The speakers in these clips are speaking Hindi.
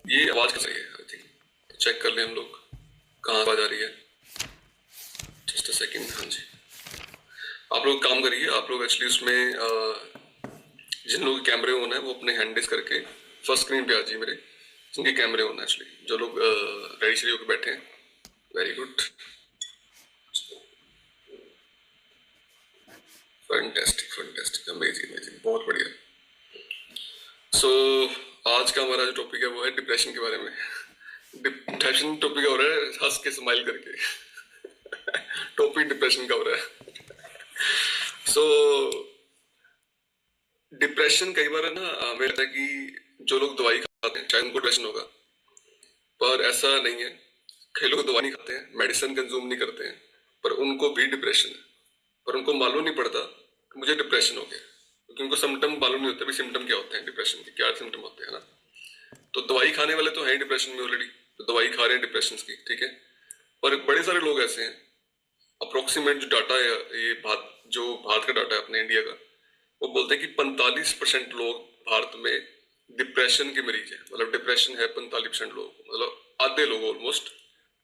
ये आवाज कैसी है? आई थिंक चेक कर लें हम लोग कहाँ आवाज आ रही है। Just a second. हाँ जी, आप लोग काम करिए। आप लोग एक्चुअली उसमें जिन लोगों के कैमरे ऑन है वो अपने हैंड रेस करके फर्स्ट स्क्रीन पे आ जाइए मेरे, जिनके कैमरे ऑन है। एक्चुअली जो लोग रेडी शेडी होकर बैठे हैं, very good, fantastic fantastic, amazing amazing, बहुत बढ़िया। सो आज का हमारा जो टॉपिक है वो है डिप्रेशन के बारे में। डिप्रेशन टॉपिक हो रहा है हंस के स्माइल करके। टॉपिक डिप्रेशन का हो रहा है। सो डिप्रेशन कई बार है ना, हमें लगता है कि जो लोग दवाई खाते हैं शायद उनको डिप्रेशन होगा, पर ऐसा नहीं है। कई लोग दवाई नहीं खाते हैं, मेडिसिन कंज्यूम नहीं करते हैं, पर उनको भी डिप्रेशन है। पर उनको मालूम नहीं पड़ता कि मुझे डिप्रेशन हो गया, क्योंकि उनको सिम्टम मालूम नहीं होता भी सिम्टम क्या होते हैं, डिप्रेशन के क्या सिम्टम होते हैं ना। तो दवाई खाने वाले तो हैं डिप्रेशन में ऑलरेडी, तो दवाई खा रहे हैं डिप्रेशन की, ठीक है। पर बड़े सारे लोग ऐसे हैं, अप्रोक्सीमेट जो डाटा है, ये जो भारत का डाटा है अपने इंडिया का, वो बोलते हैं कि 45% लोग भारत में डिप्रेशन के मरीज हैं। मतलब डिप्रेशन है 45% लोग, मतलब आधे लोग ऑलमोस्ट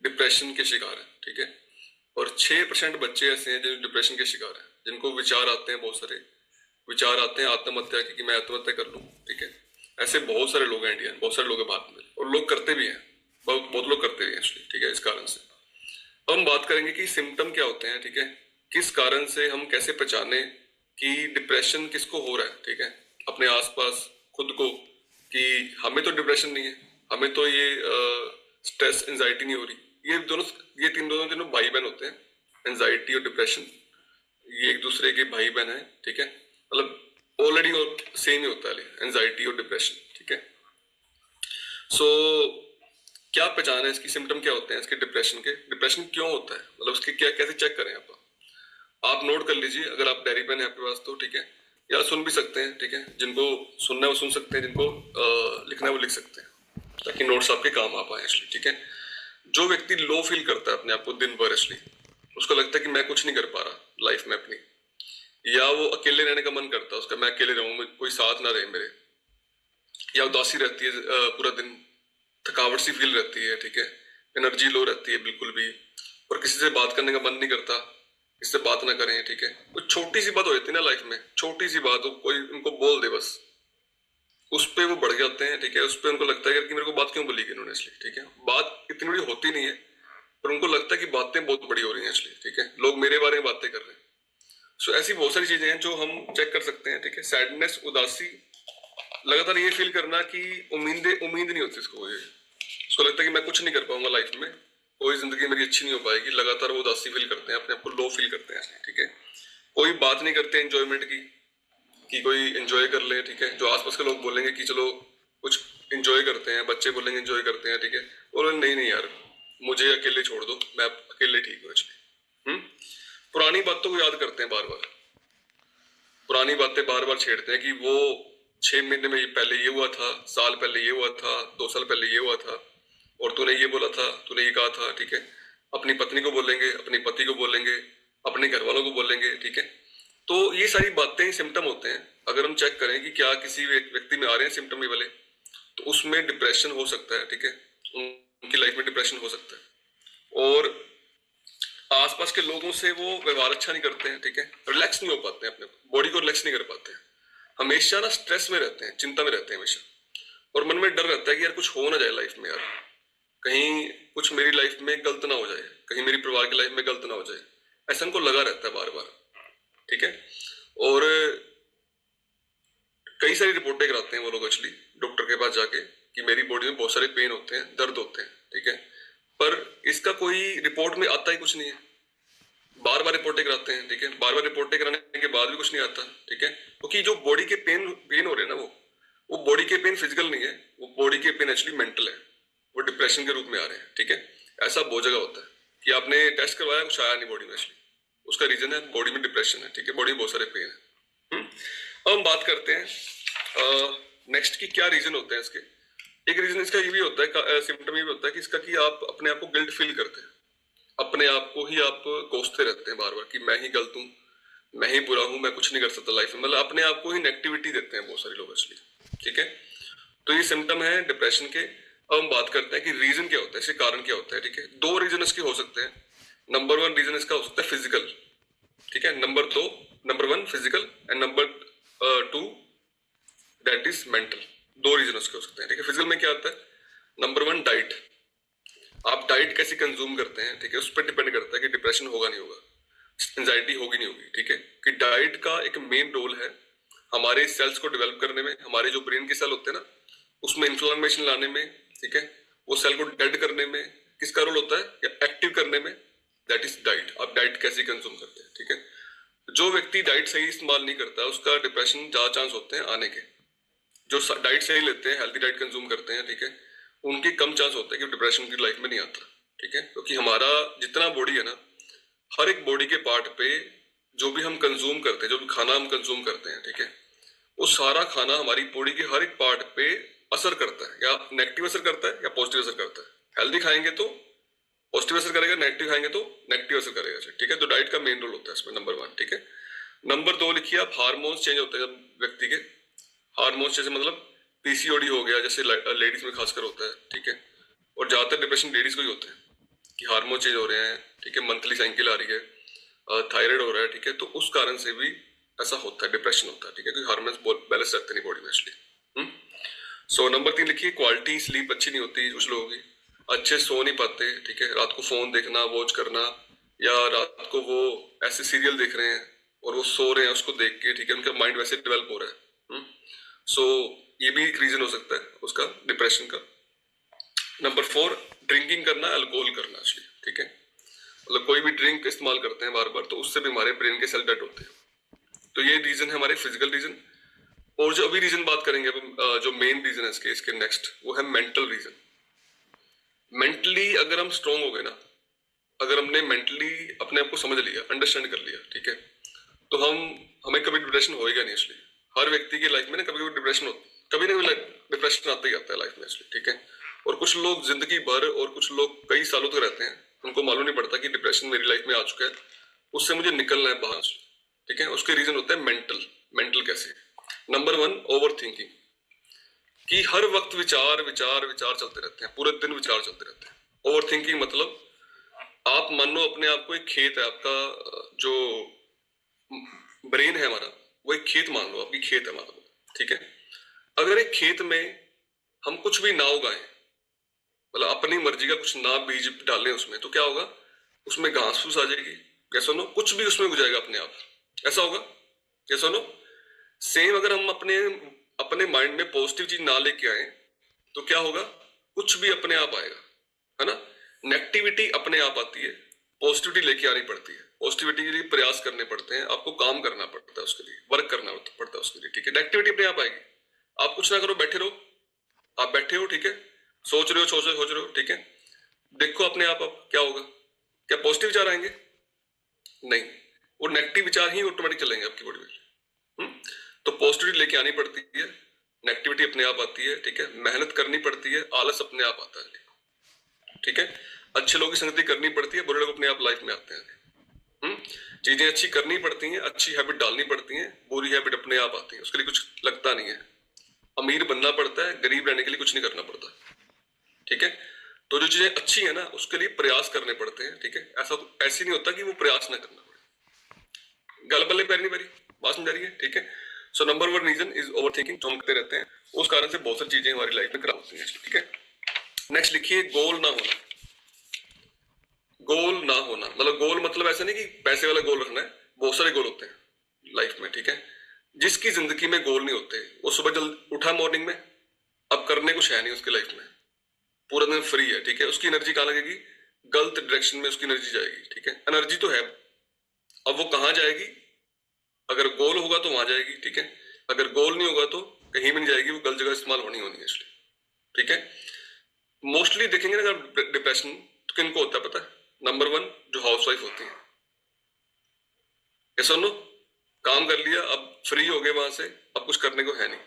डिप्रेशन के शिकार हैं, ठीक है। और 6% बच्चे ऐसे हैं जो डिप्रेशन के शिकार हैं, जिनको विचार आते हैं, बहुत सारे विचार आते हैं आत्महत्या के, कि मैं आत्महत्या कर लूं, ठीक है। ऐसे बहुत सारे लोग हैं इंडिया में, बहुत सारे लोग हैं भारत में, और लोग करते भी हैं, बहुत बहुत लोग करते भी हैं एक्चुअली, ठीक है। इस कारण से अब हम बात करेंगे कि सिम्टम क्या होते हैं, ठीक है। किस कारण से हम कैसे पहचाने कि डिप्रेशन किसको हो रहा है, ठीक है। अपने आसपास खुद को, कि हमें तो डिप्रेशन नहीं है, हमें तो ये स्ट्रेस एंजाइटी नहीं हो रही। ये दोनों, ये दोनों तीनों भाई बहन होते हैं, एंजाइटी और डिप्रेशन। ये एक दूसरे के भाई बहन है, ठीक है। मतलब ऑलरेडी और सेम ही होता है एंजाइटी और डिप्रेशन, ठीक है। सो क्या पहचान है इसकी, सिम्टम क्या होते हैं इसके डिप्रेशन के, डिप्रेशन क्यों होता है, मतलब उसके क्या, कैसे चेक करें आप नोट कर लीजिए अगर आप डायरी पेन है आपके पास तो, ठीक है। या सुन भी सकते हैं, ठीक है। जिनको सुनना है वो सुन सकते हैं, जिनको लिखना है वो लिख सकते हैं, ताकि नोट्स आपके काम आ पाए एक्चुअली, ठीक है। जो व्यक्ति लो फील करता है अपने आप को दिन भर एक्चुअली, उसको लगता है कि मैं कुछ नहीं कर पा रहा लाइफ में अपनी, या वो अकेले रहने का मन करता है उसका, मैं अकेले रहूं, कोई साथ ना रहे मेरे, या उदासी रहती है पूरा दिन, थकावट सी फील रहती है, ठीक है। एनर्जी लो रहती है बिल्कुल भी, और किसी से बात करने का मन नहीं करता, इससे बात ना करें, ठीक है। कुछ छोटी सी बात हो जाती है ना लाइफ में, छोटी सी बात हो, कोई उनको बोल दे बस, उस पे वो बढ़ जाते हैं, ठीक है। उस पे उनको लगता है कि मेरे को बात क्यों बोली इन्होंने, इसलिए, ठीक है। बात इतनी बड़ी होती नहीं है, पर उनको लगता है कि बातें बहुत बड़ी हो रही हैं इसलिए, ठीक है, लोग मेरे बारे में बातें कर रहे हैं। सो ऐसी बहुत सारी चीजें हैं जो हम चेक कर सकते हैं, ठीक है। सैडनेस, उदासी, लगातार ये फील करना कि उम्मीद नहीं होती इसको, ये उसको लगता है कि मैं कुछ नहीं कर पाऊंगा लाइफ में, कोई जिंदगी मेरी अच्छी नहीं हो पाएगी, लगातार वो उदासी फील करते हैं, अपने आप को लो फील करते हैं, ठीक है। कोई बात नहीं करते एंजॉयमेंट की, कि कोई एंजॉय कर ले, ठीक है। जो आसपास के लोग बोलेंगे कि चलो कुछ एंजॉय करते हैं, बच्चे बोलेंगे एंजॉय करते हैं, ठीक है, बोले नहीं नहीं यार, मुझे अकेले छोड़ दो, मैं अकेले ठीक हूँ एक्चुअली। पुरानी बातों को याद करते हैं बार बार, पुरानी बातें बार बार छेड़ते हैं कि वो 6 महीने में ये पहले ये हुआ था, साल पहले ये हुआ था, 2 साल पहले ये हुआ था, और तूने ये बोला था, तूने ये कहा था, ठीक है। अपनी पत्नी को बोलेंगे, अपने पति को बोलेंगे, अपने घर वालों को बोलेंगे, ठीक है। तो ये सारी बातें सिम्टम होते हैं। अगर हम चेक करें कि क्या किसी व्यक्ति में आ रहे हैं सिम्टम ये वाले, तो उसमें डिप्रेशन हो सकता है, ठीक है। उनकी लाइफ में डिप्रेशन हो सकता है। और आसपास के लोगों से वो व्यवहार अच्छा नहीं करते हैं, ठीक है। रिलैक्स नहीं हो पाते हैं, अपने बॉडी को रिलैक्स नहीं कर पाते हैं, हमेशा ना स्ट्रेस में रहते हैं, चिंता में रहते हैं हमेशा, और मन में डर रहता है कि यार कुछ हो ना जाए लाइफ में, यार कहीं कुछ मेरी लाइफ में गलत ना हो जाए, कहीं मेरी परिवार की लाइफ में गलत ना हो जाए, ऐसा उनको लगा रहता है बार बार, ठीक है। और कई सारी रिपोर्टें कराते हैं वो लोग एक्चुअली डॉक्टर के पास जाके, कि मेरी बॉडी में बहुत सारे पेन होते हैं, दर्द होते हैं, ठीक है। पर इसका कोई रिपोर्ट में आता ही कुछ नहीं है, बार बार रिपोर्टें कराते हैं, ठीक है। बार बार रिपोर्टें कराने के बाद भी कुछ नहीं आता, ठीक है। क्योंकि जो बॉडी के पेन पेन हो रहे हैं ना, वो बॉडी के पेन फिजिकल नहीं है, वो बॉडी के पेन एक्चुअली मेंटल है, वो डिप्रेशन के रूप में आ रहे हैं, ठीक है। ऐसा बहुत जगह होता है कि आपने टेस्ट करवाया, कुछ आया नहीं बॉडी में एक्चुअली, उसका रीजन है बॉडी में डिप्रेशन है, ठीक है, बॉडी में बहुत सारे पेन है। अब हम बात करते हैं नेक्स्ट की क्या रीजन होते हैं इसके। एक रीजन इसका ये भी होता है, सिम्टम ये भी होता है कि इसका, कि आप अपने आप को गिल्ट फील करते हैं, अपने आप को ही आप कोसते रहते हैं बार बार, कि मैं ही गलत हूँ, मैं ही बुरा हूँ, मैं कुछ नहीं कर सकता लाइफ में, मतलब अपने आप को ही नेगेटिविटी देते हैं बहुत सारे लोग एक्चुअली, ठीक है। तो ये सिम्टम है डिप्रेशन के। अब हम बात करते हैं कि रीजन क्या होता है, इसके कारण क्या होता है। ठीक है, दो रीजन इसके हो सकते हैं। नंबर वन रीजन इसका हो सकता है फिजिकल, ठीक है। Number one physical and number two that is mental. दो रीजन उसके हो सकते हैं। ठीक है, फिजिकल में क्या आता है, नंबर वन डाइट। आप डाइट कैसे कंज्यूम करते हैं, ठीक है, उस पर डिपेंड करता है कि डिप्रेशन होगा नहीं होगा, एंजाइटी होगी नहीं होगी। ठीक है, कि डाइट का एक मेन रोल है हमारे सेल्स को डेवलप करने में, हमारे जो ब्रेन के सेल होते हैं ना उसमें इंफ्लेमेशन लाने में, ठीक है, वो सेल को डेड करने में किसका रोल होता है, या एक्टिव करने में, दैट इज डाइट। आप डाइट कैसे कंज्यूम करते हैं। ठीक है, जो व्यक्ति डाइट सही इस्तेमाल नहीं करता उसका डिप्रेशन ज्यादा चांस होते हैं आने के। जो डाइट सही लेते हैं, हेल्थी डाइट कंज्यूम करते हैं, ठीक है, उनके कम चांस होते हैं कि डिप्रेशन की लाइफ में नहीं आता। ठीक है, क्योंकि हमारा जितना बॉडी है ना, हर एक बॉडी के पार्ट पे जो भी हम कंज्यूम करते हैं, जो भी खाना हम कंज्यूम करते हैं, ठीक है, वो सारा खाना हमारी बॉडी के हर एक पार्ट पे असर करता है, या नेगेटिव असर करता है या पॉजिटिव असर करता है। हेल्दी खाएंगे तो पॉजिटिव असर करेगा, नेगेटिव खाएंगे तो नेगेटिव असर करेगा। ठीक है, तो डाइट का मेन रोल होता है इसमें, नंबर वन। ठीक है, नंबर दो लिखिए आप, हार्मोन्स चेंज होते हैं जब व्यक्ति के। हार्मोन्स जैसे मतलब पीसीओडी हो गया, जैसे लेडीज में खासकर होता है। ठीक है, और ज्यादातर डिप्रेशन लेडीज को ही होता है कि हार्मोन चेंज हो रहे हैं, ठीक है, मंथली साइकिल आ रही है, थायराइड हो रहा है। ठीक है, तो उस कारण से भी ऐसा होता है, डिप्रेशन होता है। ठीक है, क्योंकि हार्मोन्स बैलेंस रहते नहीं बॉडी में इसलिए। सो नंबर तीन लिखिए, क्वालिटी स्लीप अच्छी नहीं होती कुछ लोगों की, अच्छे सो नहीं पाते। ठीक है, रात को फोन देखना, वॉच करना, या रात को वो ऐसे सीरियल देख रहे हैं और वो सो रहे हैं उसको देख के। ठीक है, उनका माइंड वैसे डेवलप हो रहा है। सो ये भी एक रीजन हो सकता है उसका डिप्रेशन का। नंबर फोर, ड्रिंकिंग करना, अल्कोहल करना। ठीक है, मतलब कोई भी ड्रिंक इस्तेमाल करते हैं बार बार तो उससे भी हमारे ब्रेन के सेल डेड होते हैं। तो ये रीजन है हमारे फिजिकल रीजन। और जो अभी रीजन बात करेंगे जो मेन रीजन है इसके नेक्स्ट, वो है मेंटल रीजन। मेंटली अगर हम स्ट्रांग हो गए ना, अगर हमने मेंटली अपने आप को समझ लिया, अंडरस्टैंड कर लिया, ठीक है, तो हमें कभी डिप्रेशन होएगा नहीं। इसलिए हर व्यक्ति की लाइफ में ना कभी कभी डिप्रेशन कभी ना कभी डिप्रेशन आता ही आता है लाइफ में इसलिए। ठीक है, और कुछ लोग जिंदगी भर और कुछ लोग कई सालों तक रहते हैं, उनको मालूम नहीं पड़ता कि डिप्रेशन मेरी लाइफ में आ चुका है, उससे मुझे निकलना है बाहर। ठीक है, उसके रीजन होता है मेंटल। मेंटल कैसे, नंबर वन, ओवर थिंकिंग, कि हर वक्त विचार विचार विचार चलते रहते हैं, पूरे दिन विचार चलते रहते हैं। ओवर थिंकिंग मतलब आप मानो अपने आप को एक खेत है आपका, जो ब्रेन है हमारा वो एक खेत मान लो, आपकी खेत है मान लो। ठीक है, अगर एक खेत में हम कुछ भी ना उगाएं, मतलब अपनी मर्जी का कुछ ना बीज डालें उसमें, तो क्या होगा, उसमें घास फूस आ जाएगी। क्या सुनो, कुछ भी उसमें उग जाएगा अपने आप, ऐसा होगा। क्या सुनो, सेम अगर हम अपने अपने माइंड में पॉजिटिव चीज ना लेके आए तो क्या होगा, कुछ भी अपने आप आएगा, है ना। नेगेटिविटी अपने आप आती है, पॉजिटिविटी लेके आनी पड़ती है। पॉजिटिविटी के लिए प्रयास करने पड़ते हैं, आपको काम करना पड़ता है, उसके लिए वर्क करना पड़ता है उसके लिए। ठीक है, नेगेटिविटी अपने आप आएगी, आप कुछ ना करो, बैठे रहो, आप बैठे हो, ठीक है, सोच रहे हो, ठीक है, देखो अपने आप क्या होगा, क्या पॉजिटिव विचार आएंगे? नहीं, वो नेगेटिव विचार ही ऑटोमेटिक चलेंगे आपकी बॉडी में। तो पॉजिटिविटी लेके आनी पड़ती है, नेगेटिविटी अपने आप आती है। ठीक है, मेहनत करनी पड़ती है, आलस अपने आप आता है। ठीक है, अच्छे लोगों की संगति करनी पड़ती है, बुरे लोग अपने आप लाइफ में आते हैं। चीजें अच्छी करनी पड़ती हैं, अच्छी हैबिट डालनी पड़ती हैं, बुरी हैबिट अपने आप आती है, उसके लिए कुछ लगता नहीं है। अमीर बनना पड़ता है, गरीब रहने के लिए कुछ नहीं करना पड़ता। ठीक है, तो जो चीजें अच्छी है ना उसके लिए प्रयास करने पड़ते हैं। ठीक है, ऐसे नहीं होता कि वो प्रयास ना करना पड़े। गल बल्ले पैर नहीं पैरी, बात समझ रही है? ठीक है, so number one reason is overthinking, जो हम करते रहते हैं, उस कारण से बहुत सारी चीजें हमारी लाइफ में खराब होती हैं। ठीक है, नेक्स्ट लिखिए, गोल ना होना। गोल ना होना मतलब, गोल मतलब ऐसा नहीं कि पैसे वाला गोल रखना है, बहुत सारे गोल होते हैं लाइफ में। ठीक है, जिसकी जिंदगी में गोल नहीं होते, वो सुबह जल्द उठा मॉर्निंग में, अब करने कुछ है नहीं उसकी लाइफ में, पूरा दिन फ्री है। ठीक है, उसकी एनर्जी कहाँ लगेगी, गलत डायरेक्शन में उसकी एनर्जी जाएगी। ठीक है, एनर्जी तो है, अब वो कहाँ जाएगी, अगर गोल होगा तो वहां जाएगी। ठीक है, अगर गोल नहीं होगा तो कहीं भी नहीं जाएगी, वो गलत जगह इस्तेमाल होनी है इसलिए। ठीक है, मोस्टली देखेंगे ना अगर डिप्रेशन तो किनको होता है पता है, नंबर वन जो हाउसवाइफ होती है, ऐसा नो, काम कर लिया, अब फ्री हो गए वहां से, अब कुछ करने को है नहीं,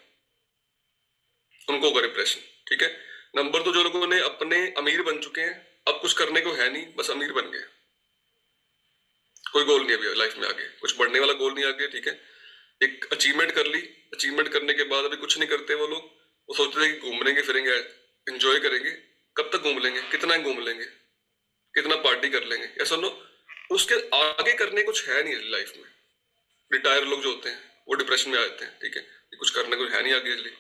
उनको होगा डिप्रेशन। ठीक है, नंबर दो जो लोगों ने अपने अमीर बन चुके हैं, अब कुछ करने को है नहीं, बस अमीर बन गए, कोई गोल नहीं अभी लाइफ में आगे, कुछ बढ़ने वाला गोल नहीं आगे। ठीक है, एक अचीवमेंट कर ली, अचीवमेंट करने के बाद अभी कुछ नहीं करते वो लोग, वो सोचते थे कि घूमने फिरेंगे, एंजॉय करेंगे, कितना घूम लेंगे, कितना पार्टी कर लेंगे, या सुनो उसके आगे करने कुछ है नहीं लाइफ में। रिटायर लोग जो होते हैं वो डिप्रेशन में आ जाते हैं, ठीक है, कुछ करने को है नहीं आगे लिए।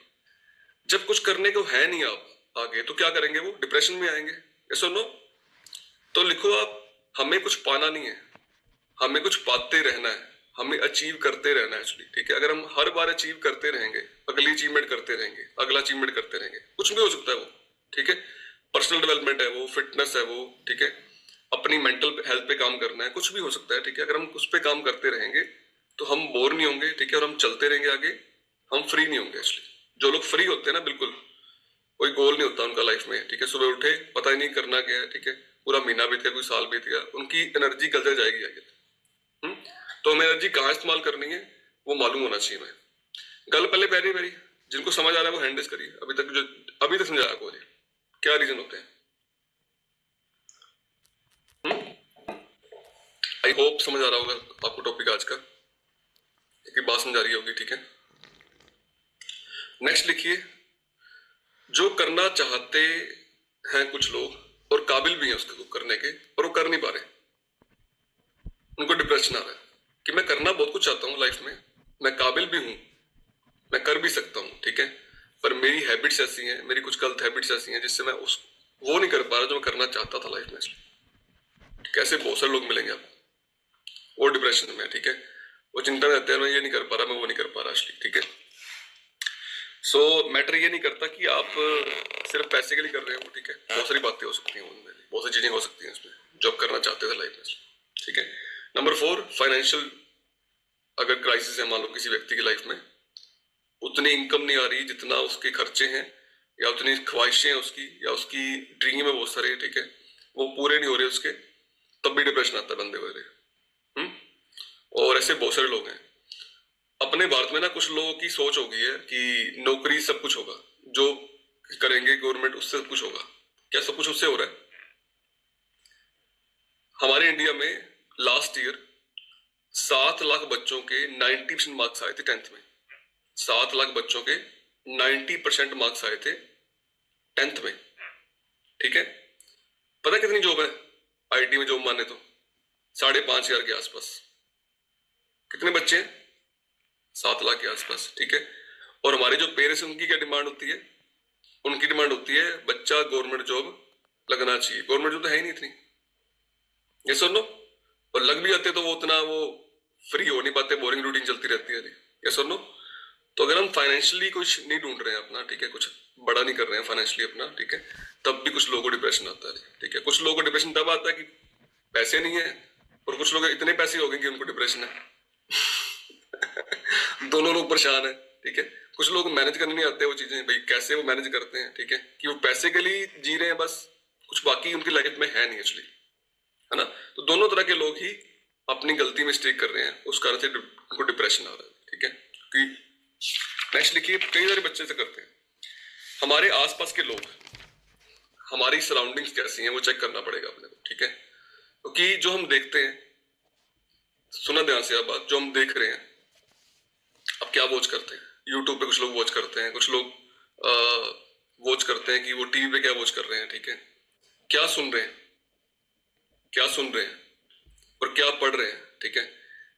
जब कुछ करने को है नहीं आप आगे तो क्या करेंगे, वो डिप्रेशन में आएंगे, या सुनो। तो लिखो आप, हमें कुछ पाना नहीं है, हमें कुछ पाते रहना है, हमें अचीव करते रहना है एक्चुअली, ठीक है। अगर हम हर बार अचीव करते रहेंगे, अगली अचीवमेंट करते रहेंगे, अगला अचीवमेंट करते रहेंगे, कुछ भी हो सकता है वो, ठीक है, पर्सनल डेवलपमेंट है वो, फिटनेस है वो, ठीक है, अपनी मेंटल हेल्थ पे काम करना है, कुछ भी हो सकता है, ठीक है। अगर हम उस पे काम करते रहेंगे तो हम बोर नहीं होंगे, ठीक है, और हम चलते रहेंगे आगे, हम फ्री नहीं होंगे एक्चुअली। जो लोग फ्री होते हैं ना, बिल्कुल कोई गोल नहीं होता उनका लाइफ में, ठीक है, सुबह उठे पता ही नहीं करना क्या है, ठीक है, पूरा महीना बीत गया, कोई साल बीत गया, उनकी एनर्जी गजर जाएगी आगे। तो हमें एनर्जी कहाँ इस्तेमाल करनी है वो मालूम होना चाहिए। मैं गल पहले पैरी मेरी, जिनको समझ आ रहा है वो हैंड करिए। अभी तक समझाया आपको क्या रीजन होते हैं। आई होप समझ आ रहा होगा आपको टॉपिक आज का, एक बात समझ आ रही होगी, ठीक है। नेक्स्ट लिखिए, जो करना चाहते हैं कुछ लोग और काबिल भी हैं उसको करने के, और वो कर नहीं पा रहे, उनको डिप्रेशन आ रहा है कि मैं करना बहुत कुछ चाहता हूँ लाइफ में, मैं काबिल भी हूँ, मैं कर भी सकता हूँ, ठीक है, पर मेरी हैबिट्स ऐसी हैं, मेरी कुछ गलत हैबिट्स ऐसी हैं जिससे मैं वो नहीं कर पा रहा जो मैं करना चाहता था लाइफ में। कैसे बहुत सारे लोग मिलेंगे आप, वो डिप्रेशन में, ठीक है, वो चिंता रहते हैं मैं ये नहीं कर पा रहा, मैं वो नहीं कर पा रहा, ठीक है। सो मैटर ये नहीं करता कि आप सिर्फ पैसे के लिए कर रहे हो, ठीक है, बहुत सारी बातें हो सकती हैं उनमें, बहुत सारी चीजें हो सकती हैं उसमें जो आप करना चाहते थे लाइफ में, ठीक है। नंबर 4, फाइनेंशियल अगर क्राइसिस है मान लो किसी व्यक्ति की लाइफ में, उतनी इनकम नहीं आ रही जितना उसके खर्चे हैं, या उतनी ख्वाहिशें हैं उसकी, या उसकी ड्रीम है बहुत सारे, ठीक है, वो पूरे नहीं हो रहे उसके, तब भी डिप्रेशन आता है बंदे को। और ऐसे बहुत सारे लोग हैं अपने भारत में ना। कुछ लोगों की सोच हो गई है कि नौकरी सब कुछ होगा, जो करेंगे गवर्नमेंट उससे सब कुछ होगा। क्या सब कुछ उससे हो रहा है? हमारे इंडिया में लास्ट ईयर 7 लाख बच्चों के 90% मार्क्स आए थे 10th में। 7 लाख बच्चों के 90% मार्क्स आए थे 10th में, ठीक है। पता कितनी जॉब है आईटी में जॉब माने तो 5,500 के आसपास। कितने बच्चे हैं? 7 लाख के आसपास, ठीक है। और हमारे जो पेरेंट्स उनकी क्या डिमांड होती है? उनकी डिमांड होती है बच्चा गवर्नमेंट जॉब लगना चाहिए। गवर्नमेंट जॉब तो है ही नहीं इतनी, ये सुन लो, और लग भी जाते तो वो उतना वो फ्री हो नहीं पाते, बोरिंग रूटीन चलती रहती है, ये सुन लो। तो अगर हम फाइनेंशियली कुछ नहीं ढूंढ रहे हैं अपना, ठीक है, कुछ बड़ा नहीं कर रहे हैं फाइनेंशियली अपना, ठीक है, तब भी कुछ लोगों को डिप्रेशन आता है, ठीक है। कुछ लोगों को डिप्रेशन तब आता है कि पैसे नहीं है, और कुछ लोग इतने पैसे हो गए कि उनको डिप्रेशन है। दोनों लोग परेशान है, ठीक है। कुछ लोग मैनेज करने नहीं आते वो चीजें, भाई कैसे वो मैनेज करते हैं, ठीक है, कि वो पैसे के लिए जी रहे हैं बस, कुछ बाकी उनकी लाइफ में है नहीं एक्चुअली, है ना। तो दोनों तरह के लोग ही अपनी गलती में स्टेक कर रहे हैं, उस कारण से उनको डिप्रेशन आ रहा है, ठीक है। कि नेक्स्ट लिखिए, कई सारे बच्चे से करते हैं। हमारे आसपास के लोग, हमारी सराउंडिंग्स कैसी हैं वो चेक करना पड़ेगा अपने को, ठीक है। क्योंकि जो हम देखते हैं, सुना ध्यान से आप बात, जो हम देख रहे हैं, अब क्या वॉच करते हैं, यूट्यूब पे कुछ लोग वॉच करते हैं, कुछ लोग वॉच करते हैं कि वो टीवी पे क्या वॉच कर रहे हैं, ठीक है, क्या सुन रहे हैं, क्या सुन रहे हैं और क्या पढ़ रहे हैं, ठीक है,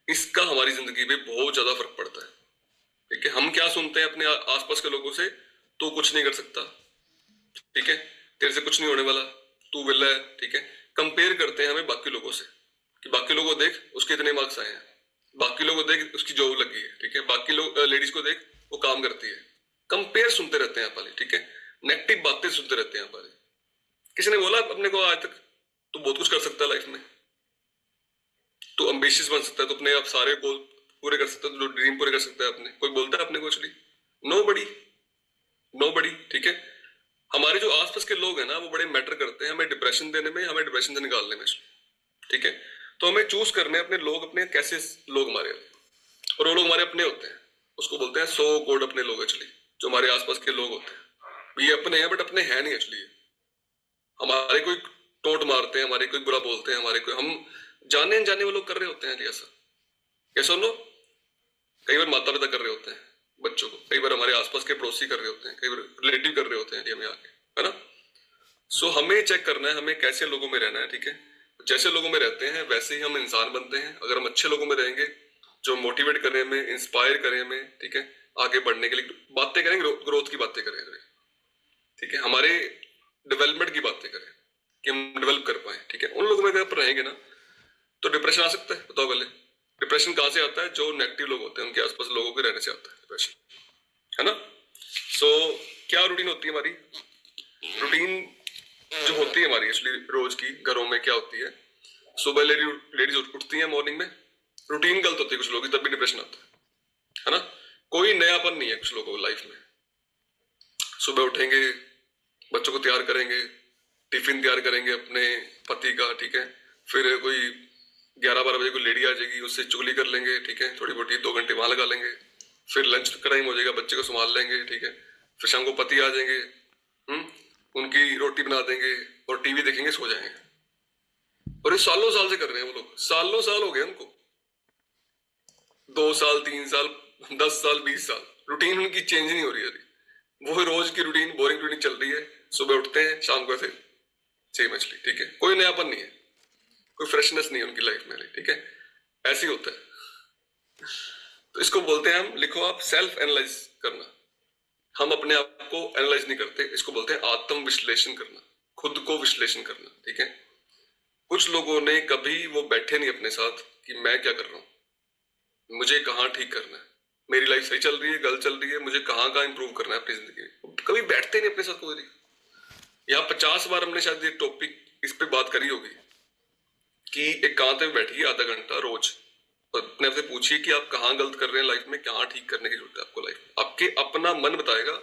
इसका हमारी जिंदगी में बहुत ज्यादा फर्क पड़ता है, ठीक है। हम क्या सुनते हैं अपने आसपास के लोगों से, तो कुछ नहीं कर सकता, ठीक है, तेरे से कुछ नहीं होने वाला, तू विला है, ठीक है। कंपेयर करते हैं हमें बाकी लोगों से, कि बाकी लोगों को देख उसके इतने मार्क्स आए हैं, बाकी लोगों को देख उसकी जॉब लगी है, ठीक है, बाकी लोग लेडीज को देख वो काम करती है। कंपेयर सुनते रहते हैं आप वाले, ठीक है, नेगेटिव बातें सुनते रहते हैं आप वाले। किसी ने बोला अपने को आज तक तू बहुत कुछ कर सकता है लाइफ में, तू एम्बिशियस बन सकता है, तो अपने आप सारे गोल पूरे कर सकता है, जो ड्रीम पूरे कर सकता है अपने, कोई बोलता है अपने को एक्चुअली? नो बड़ी, ठीक है। हमारे जो आसपास के लोग हैं ना वो बड़े मैटर करते हैं हमें डिप्रेशन देने में, हमें डिप्रेशन से निकालने में, ठीक है। तो हमें चूज करने अपने लोग, अपने कैसे लोग हमारे, और वो लोग हमारे अपने होते हैं, उसको बोलते हैं सो कॉल्ड अपने लोग एक्चुअली, जो हमारे आसपास के लोग होते हैं। ये अपने हैं बट अपने हैं नहीं एक्चुअली, हमारे कोई टोंट मारते हैं, हमारे कोई बुरा बोलते हैं, हमारे कोई, हम जाने अनजाने वो लोग कर रहे होते हैं ऐसा, ये सुन लो। कई बार माता पिता कर रहे होते हैं बच्चों को, कई बार हमारे आसपास के पड़ोसी कर रहे होते हैं, कई बार रिलेटिव कर रहे होते हैं हमें आके, है ना। सो हमें चेक करना है हमें कैसे लोगों में रहना है, ठीक है। जैसे लोगों में रहते हैं वैसे ही हम इंसान बनते हैं। अगर हम अच्छे लोगों में रहेंगे जो मोटिवेट करें हमें, इंस्पायर करें हमें, ठीक है, आगे बढ़ने के लिए बातें करें, ग्रोथ की बातें करें हमें, ठीक है, हमारे डेवलपमेंट की बातें करें कि हम डेवलप कर पाए, ठीक है। उन लोगों में अगर आप रहेंगे ना तो डिप्रेशन आ सकता है। बताओ पहले डिप्रेशन कहाँ से आता है? जो नेगेटिव लोग होते हैं उनके आसपास लोगों के रहने से आता है डिप्रेशन, है ना। सो क्या रूटीन होती है हमारी? रूटीन जो होती है हमारी एक्चुअली रोज की घरों में क्या होती है? सुबह लेडीज उठती हैं मॉर्निंग में, रूटीन गलत होती है कुछ लोगों की, तब भी डिप्रेशन आता है ना। कोई नयापन नहीं है कुछ लोगों को लाइफ में। सुबह उठेंगे, बच्चों को तैयार करेंगे, टिफिन तैयार करेंगे अपने पति का, ठीक है, फिर कोई 11-12 बजे कोई लेडी आ जाएगी, उससे चुगली कर लेंगे, ठीक है, थोड़ी मोटी 2 घंटे वहां लगा लेंगे, फिर लंच का टाइम हो जाएगा, बच्चे को संभाल लेंगे, ठीक है, फिर शाम को पति आ जाएंगे, उनकी रोटी बना देंगे और टीवी देखेंगे, सो जाएंगे। और ये सालों साल से कर रहे हैं वो लोग, सालों साल हो गए उनको, 2 साल 3 साल 10 साल 20 साल, रूटीन उनकी चेंज नहीं हो रही है। वो रोज की रूटीन बोरिंग रूटीन चल रही है। सुबह उठते हैं, शाम को ऐसे सेम मछली, ठीक है, कोई नयापन नहीं है, कोई फ्रेशनेस नहीं है उनकी लाइफ में, ठीक है, ऐसे ही होता है। तो इसको बोलते हैं हम, लिखो आप, सेल्फ एनालाइज करना। हम अपने आप को एनालाइज नहीं करते, इसको बोलते हैं आत्म विश्लेषण करना, खुद को विश्लेषण करना, ठीक है। कुछ लोगों ने कभी वो बैठे नहीं अपने साथ कि मैं क्या कर रहा हूं, मुझे कहाँ ठीक करना है, मेरी लाइफ सही चल रही है गलत चल रही है, मुझे कहाँ कहाँ इंप्रूव करना है अपनी जिंदगी में। कभी बैठते नहीं अपने साथ कोई। यहाँ 50 बार हमने शायद ये टॉपिक इस पे बात करी होगी कि एक कांते में बैठिए आधा घंटा रोज और अपने आप से पूछिए कि आप कहाँ गलत कर रहे हैं लाइफ में, कहाँ ठीक करने की जरूरत है आपको लाइफ में। आपके अपना मन बताएगा,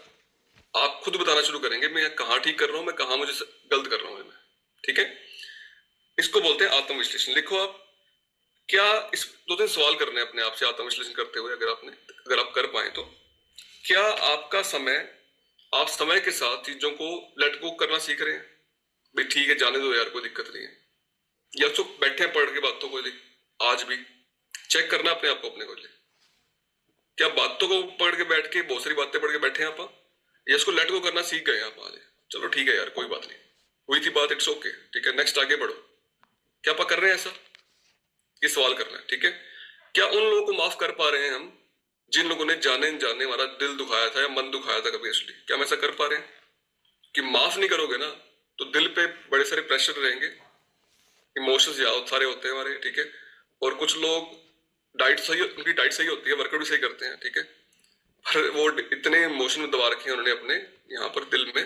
आप खुद बताना शुरू करेंगे मैं कहाँ ठीक कर रहा हूँ, मैं कहाँ मुझे गलत कर रहा हूँ मैं, ठीक है। इसको बोलते हैं आत्मविश्लेषण। लिखो आप, क्या इस 2-3 सवाल करने हैं अपने आप से आत्मविश्लेषण करते हुए, अगर आप कर पाए तो, क्या आपका समय, आप समय के साथ चीजों को लेट गो करना सीख रहे हैं? भाई ठीक है जाने दो यार, कोई दिक्कत नहीं है, या तो बैठे पढ़ के बातों को ले, आज भी चेक करना अपने आप को, अपने को ले, क्या बातों को पढ़ के बैठ के बहुत सारी बातें पढ़ के बैठे हैं आप, या इसको लेट गो करना सीख गए आप आज? चलो ठीक है यार कोई बात नहीं, हुई थी बात, इट्स ओके, ठीक है, नेक्स्ट आगे बढ़ो। क्या आप कर रहे हैं ऐसा? ये सवाल करना है, ठीक है। क्या उन लोगों को माफ कर पा रहे हैं हम जिन लोगों ने जाने अनजाने हमारा दिल दुखाया था या मन दुखाया था कभी असली? क्या हम ऐसा कर पा रहे हैं? कि माफ नहीं करोगे ना तो दिल पे बड़े सारे प्रेशर रहेंगे, इमोशंस या सारे होते हैं हमारे, ठीक है। और कुछ लोग डाइट सही, उनकी डाइट सही होती है, वर्कआउट भी सही करते हैं, ठीक है, पर वो इतने इमोशन दबा रखे हैं उन्होंने अपने यहाँ पर दिल में,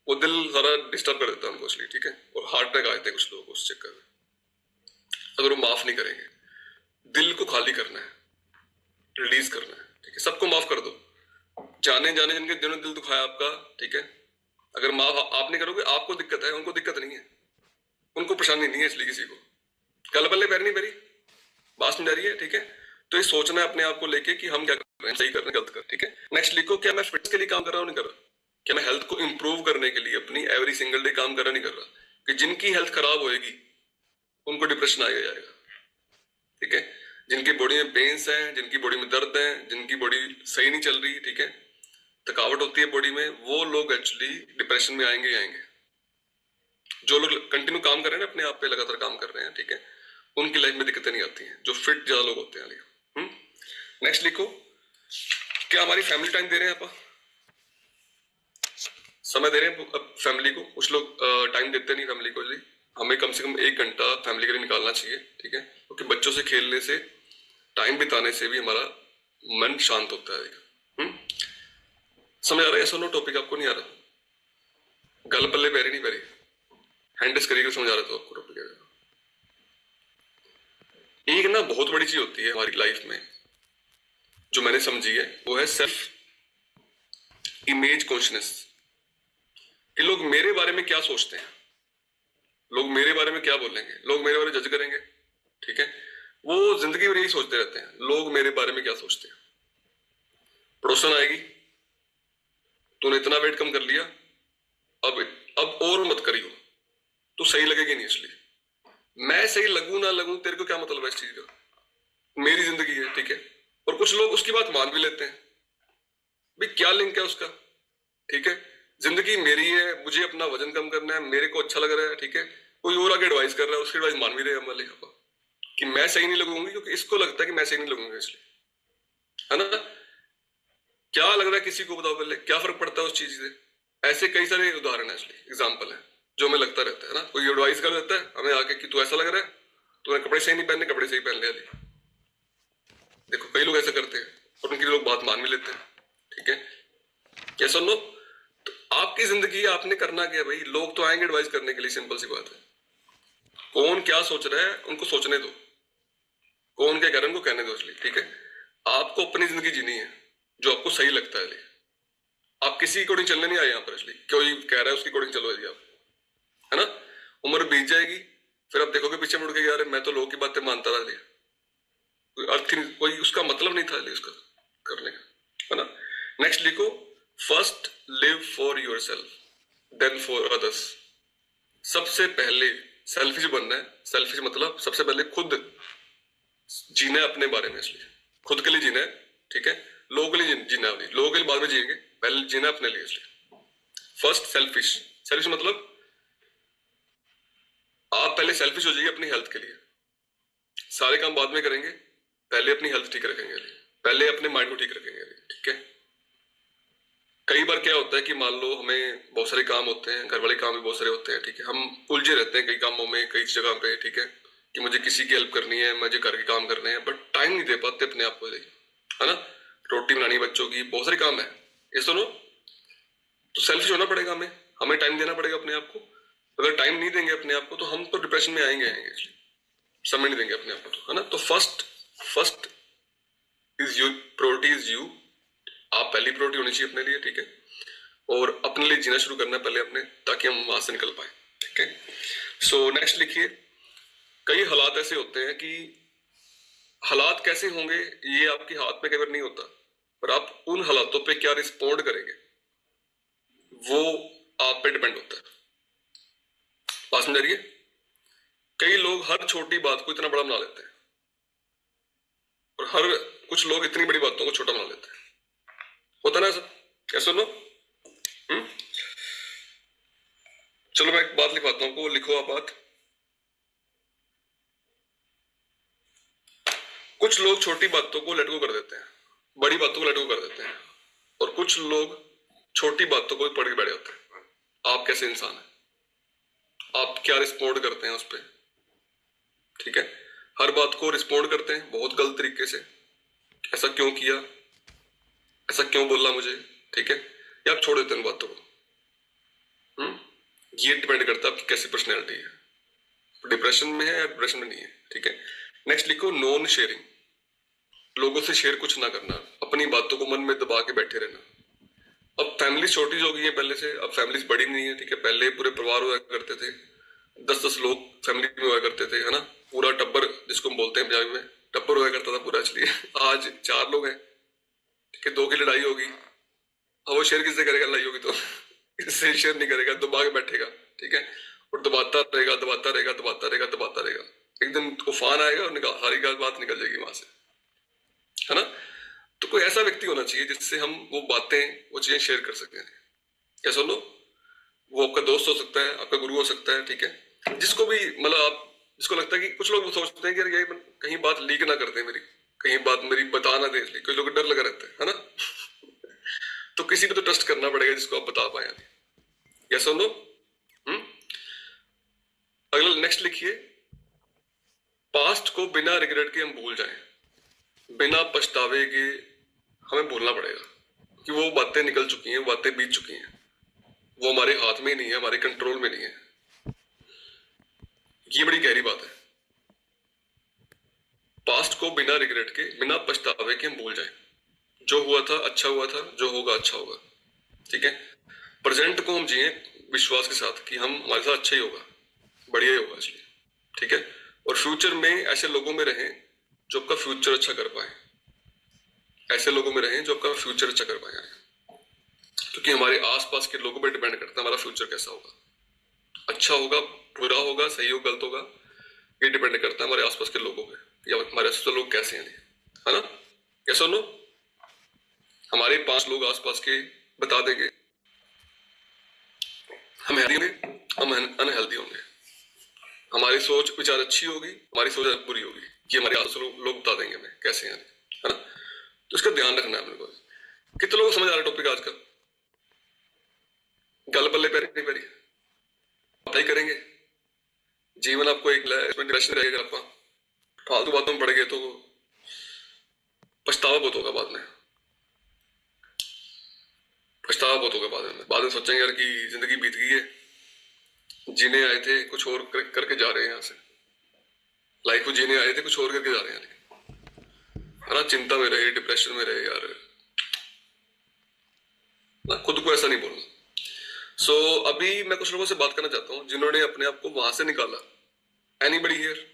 वो दिल सारा डिस्टर्ब कर देता है उनको असली, ठीक है। और हार्ट अटैक आए थे कुछ लोग उस चक्कर में, अगर वो माफ नहीं करेंगे। दिल को खाली करना है, रिलीज करना है, ठीक है, सबको माफ कर दो, जाने जाने जिनके जिन्होंने दिल दुखाया आपका, ठीक है। अगर माफ आप नहीं करोगे, आपको दिक्कत है, उनको दिक्कत नहीं है, उनको परेशानी नहीं है, इसलिए किसी को गल बल्ले पैर नहीं पैरी बात समझा रही है, ठीक है। तो ये सोचना है अपने आप को लेके कि हम क्या कर रहे हैं, सही कर रहे हैं गलत कर, ठीक है। नेक्स्ट लिखो, क्या मैं फिटनेस के लिए काम कर रहा हूँ, नहीं कर रहा? क्या मैं हेल्थ को इंप्रूव करने के लिए अपनी एवरी सिंगल डे काम कर रहा, नहीं कर रहा? कि जिनकी हेल्थ खराब होएगी उनको डिप्रेशन आएगा जाएगा, ठीक है। जिनकी बॉडी में पेन्स हैं, जिनकी बॉडी में दर्द है, जिनकी बॉडी सही नहीं चल रही, ठीक है, थकावट होती है बॉडी में, वो लोग एक्चुअली डिप्रेशन में आएंगे ही आएंगे। जो लोग कंटिन्यू काम कर रहे हैं ना, अपने आप पे लगातार काम कर रहे हैं, ठीक है, उनकी लाइफ में दिक्कतें नहीं आती हैं, जो फिट ज्यादा लोग होते हैं। नेक्स्ट लिखो, क्या हमारी फैमिली टाइम दे रहे हैं आप, समय दे रहे हैं फैमिली को? कुछ लोग टाइम देते नहीं फैमिली को जी। हमें कम से कम 1 घंटा फैमिली के लिए निकालना चाहिए, ठीक है, क्योंकि बच्चों से खेलने से, टाइम बिताने से भी हमारा मन शांत होता है। समझ आ रहा है? ऐसा नो टॉपिक आपको नहीं आ रहा? गल पल्ले पैरी नहीं पैरी, हैंडस करिए, समझ आ रहा तो आपको टॉपिक आएगा। एक ना बहुत बड़ी चीज होती है हमारी लाइफ में जो मैंने समझी है, वो है सेल्फ इमेज कॉन्शियसनेस। कि लोग मेरे बारे में क्या सोचते हैं, लोग मेरे बारे में क्या बोलेंगे, लोग मेरे बारे में जज करेंगे, ठीक है। वो जिंदगी भर यही सोचते रहते हैं, लोग मेरे बारे में क्या सोचते हैं। पड़ोसन आएगी, तूने इतना वेट कम कर लिया, अब और मत करियो, तो सही लगेगी नहीं। इसलिए मैं सही लगूं ना लगूं, तेरे को क्या मतलब है इस चीज का, मेरी जिंदगी है, ठीक है। और कुछ लोग उसकी बात मान भी लेते हैं, भाई क्या लिंक है उसका, ठीक है, जिंदगी मेरी है, मुझे अपना वजन कम करना है, मेरे को अच्छा लग रहा है, ठीक है। कोई और आगे एडवाइस कर रहा है, उसकी एडवाइस मान भी रहे हैं हमारे लिखा कि मैं सही नहीं लगूंगी क्योंकि इसको लगता है कि मैं सही नहीं लगूंगा, इसलिए, है ना। क्या लग रहा है किसी को, बताओ पहले, क्या फर्क पड़ता है उस चीज से। ऐसे कई सारे उदाहरण है, इसलिए एग्जाम्पल है जो हमें लगता रहता है ना। कोई एडवाइस कर देता है हमें आके कि तू ऐसा लग रहा है, तूने कपड़े सही नहीं पहनने, कपड़े सही पहन ले। देखो कई लोग ऐसा करते हैं और उनकी लोग बात मान भी लेते हैं, ठीक है। क्या सुन लो, तो आपकी जिंदगी आपने करना क्या है भाई। लोग तो आएंगे एडवाइस करने के लिए, सिंपल सी बात है। कौन क्या सोच रहा है उनको सोचने दो, कौन क्या कह रहा है उनको कहने दो, इसलिए, ठीक है। आपको अपनी जिंदगी जीनी है जो आपको सही लगता है। आप किसी अकॉर्डिंग चलने नहीं आए यहाँ पर, इसलिए कोई कह रहा है उसकी अकॉर्डिंग चलो आप, है ना। उम्र बीत जाएगी, फिर आप देखोगे पीछे मुड़ के, यार मैं तो लोगों की बातें मानता रहा, कोई अर्थ ही, कोई उसका मतलब नहीं था उसका करने का, है ना। नेक्स्ट लिखो, first live for yourself then for others. सबसे पहले सेल्फिश बनना है। सेल्फिश मतलब सबसे पहले खुद जीना है अपने बारे में, इसलिए खुद के लिए जीना है, ठीक है। लोगों के लिए जीना है, लोगों के लिए बाद में जिएंगे, पहले जीना अपने लिए, इसलिए फर्स्ट सेल्फिश। सेल्फिश मतलब आप पहले सेल्फिश हो जाइए अपनी हेल्थ के लिए, सारे काम बाद में करेंगे, पहले अपनी हेल्थ ठीक रखेंगे, पहले अपने माइंड को ठीक रखेंगे, ठीक है। कई बार क्या होता है कि मान लो हमें बहुत सारे काम होते हैं, घर वाले काम भी बहुत सारे होते हैं, ठीक है। हम उलझे रहते हैं कई कामों में, कई जगह पे, ठीक है, कि मुझे किसी की हेल्प करनी है, मुझे घर के काम करने हैं, बट टाइम नहीं दे पाते अपने आप को, है ना। रोटी बनानी बच्चों की, बहुत सारे काम है, ये सुनो। तो सेल्फिश होना पड़ेगा हमें, हमें टाइम देना पड़ेगा अपने आप को। अगर टाइम नहीं देंगे अपने आप को तो हम तो डिप्रेशन में आएंगे, इसलिए समय नहीं देंगे अपने आप को, तो, है ना। तो first is you, priority is you. आप पहली प्रायोरिटी होनी चाहिए अपने लिए, ठीक है। और अपने लिए जीना शुरू करना है पहले अपने, ताकि हम वहां से निकल पाए, ठीक है। सो नेक्स्ट लिखिए, कई हालात ऐसे होते हैं कि हालात कैसे होंगे ये आपके हाथ में कई बार नहीं होता, पर आप उन हालातों पे क्या रिस्पॉन्ड करेंगे वो आप पे डिपेंड होता है। बात समझ रही है। कई लोग हर छोटी बात को इतना बड़ा बना लेते हैं और हर कुछ लोग इतनी बड़ी बातों को छोटा बना लेते हैं, होता ना ऐसा। क्या सुनो, चलो मैं एक बात लिखवाता हूँ, को लिखो आप बात। कुछ लोग छोटी बातों को लेट गो कर देते हैं, बड़ी बातों को लेट गो कर देते हैं, और कुछ लोग छोटी बातों को पढ़ के बैठ जाते हैं। आप कैसे इंसान है, आप क्या रिस्पॉन्ड करते हैं उस पर, ठीक है। हर बात को रिस्पॉन्ड करते हैं बहुत गलत तरीके से, ऐसा क्यों किया, ऐसा क्यों बोला मुझे, ठीक है, या आप छोड़ देते हैं बातों को। ये डिपेंड करता है आपकी कैसी पर्सनैलिटी है, डिप्रेशन में है या डिप्रेशन में नहीं है, ठीक है। नेक्स्ट लिखो, नॉन शेयरिंग। लोगों से शेयर कुछ ना करना, अपनी बातों को मन में दबा के बैठे रहना। अब फैमिली शॉर्टेज हो गई है पहले से, अब फैमिलीज बड़ी नहीं है, ठीक है। पहले पूरे परिवार हुआ करते थे, 10-10 लोग फैमिली में हुआ करते थे, है ना। पूरा टब्बर जिसको हम बोलते हैं पंजाबी में, टब्बर हुआ करता था पूरा, इसलिए आज 4 लोग हैं, ठीक है। 2 की लड़ाई होगी, अब वो शेयर किससे करेगा, लड़ाई होगी तो इससे शेयर नहीं करेगा, दबा के बैठेगा, ठीक है। और दबाता रहेगा, दबाता रहेगा, दबाता रहेगा, दबाता रहेगा। एक दिन तूफान आएगा और सारी बात निकल जाएगी वहां से, है ना। तो कोई ऐसा व्यक्ति होना चाहिए जिससे हम वो बातें, वो चीजें शेयर कर सकें। क्या सुनो, वो आपका दोस्त हो सकता है, आपका गुरु हो सकता है, ठीक है। जिसको भी मतलब आप, जिसको लगता है कि कुछ लोग सोचते हैं कि यार ये कहीं बात लीक ना कर दे मेरी, कहीं बात मेरी बता ना दे, इसलिए कोई लोग डर लगा रहता है ना। तो किसी को तो ट्रस्ट करना पड़ेगा जिसको आप बता पाए। या सुनो, अगला नेक्स्ट लिखिए, पास्ट को बिना रिग्रेट के हम भूल जाएं, बिना पछतावे के हमें भूलना पड़ेगा कि वो बातें निकल चुकी हैं, बातें बीत चुकी हैं, वो हमारे हाथ में नहीं है, हमारे कंट्रोल में नहीं है। ये बड़ी गहरी बात है। पास्ट को बिना रिग्रेट के, बिना पछतावे के हम भूल जाएं। जो हुआ था अच्छा हुआ था, जो होगा अच्छा होगा, ठीक है। प्रेजेंट को हम जिए विश्वास के साथ कि हम, हमारे साथ अच्छा ही होगा, बढ़िया ही होगा, इसलिए, ठीक है। और फ्यूचर में ऐसे लोगों में रहें जो आपका फ्यूचर अच्छा कर पाए, ऐसे लोगों में रहें जो आपका फ्यूचर अच्छा कर पाए, क्योंकि हमारे आसपास के लोगों पे डिपेंड करता है हमारा फ्यूचर कैसा होगा, अच्छा होगा, बुरा होगा, सही होगा, गलत होगा। ये डिपेंड करता है हमारे आसपास के लोगों पे, या हमारे आसपास लोग कैसे हैं, है ना। कैसा लो, हमारे 5 लोग आसपास के बता देंगे हम हेल्दी होंगे, हम अनहेल्दी होंगे। हमारी सोच विचार अच्छी होगी, हमारी सोच बुरी होगी, ये हमारे आस लोग बता देंगे हमें कैसे हैं, है ना। तो इसका ध्यान रखना है अपने को। कितने लोग समझ आ रहा है टॉपिक आज का? गल पल्ले पैर नहीं पैरी अप्लाई करेंगे, जीवन आपको एक डिप्रेशन रहेगा। आपका फालतू बातों में पड़ गए तो पछतावा बहुत होगा बाद में, पछतावा बहुत होगा बाद में सोचेंगे यार कि जिंदगी बीत गई है, जीने आए थे कुछ और करके जा रहे हैं, यहाँ से लाइफ को जीने आए थे कुछ और करके जा रहे हैं, है ना। चिंता में रहे, डिप्रेशन में रहे यार ना, खुद को ऐसा नहीं बोलना। सो अभी मैं कुछ लोगों से बात करना चाहता हूँ जिन्होंने अपने आप को वहां से निकाला। Anybody here?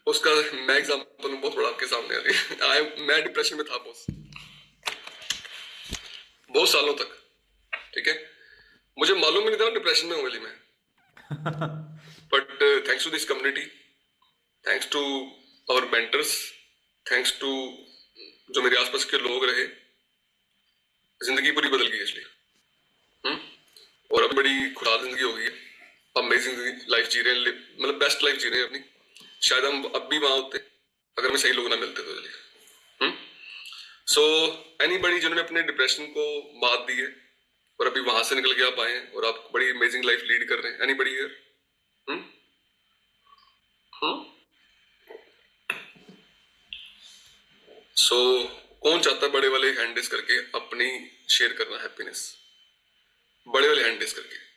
उसका मैं एग्जांपल बहुत बड़ा आपके सामने आ रही मैं डिप्रेशन में था बहुत सालों तक, ठीक है। मुझे मालूम ही नहीं था डिप्रेशन में हूँ मैं but thanks to this community, thanks to our mentors, thanks to जो मेरे आसपास के लोग रहे, जिंदगी पूरी बदल गई इसलिए। और अब बड़ी खुशहाल जिंदगी हो गई है, अमेजिंग लाइफ जी रहे हैं, मतलब बेस्ट लाइफ जी रहे हैं अपनी। शायद हम अब भी वहां होते अगर हमें सही लोग ना मिलते तो। चलिए सो एनीबडी जिन्होंने अपने डिप्रेशन को मात दी है और अभी वहां से निकल के आप आए हैं और आप बड़ी अमेजिंग लाइफ लीड कर रहे हैं, एनीबडी हियर? सो कौन चाहता है बड़े वाले हैंड रेस करके अपनी शेयर करना हैप्पीनेस? बड़े वाले हैंड रेस करके।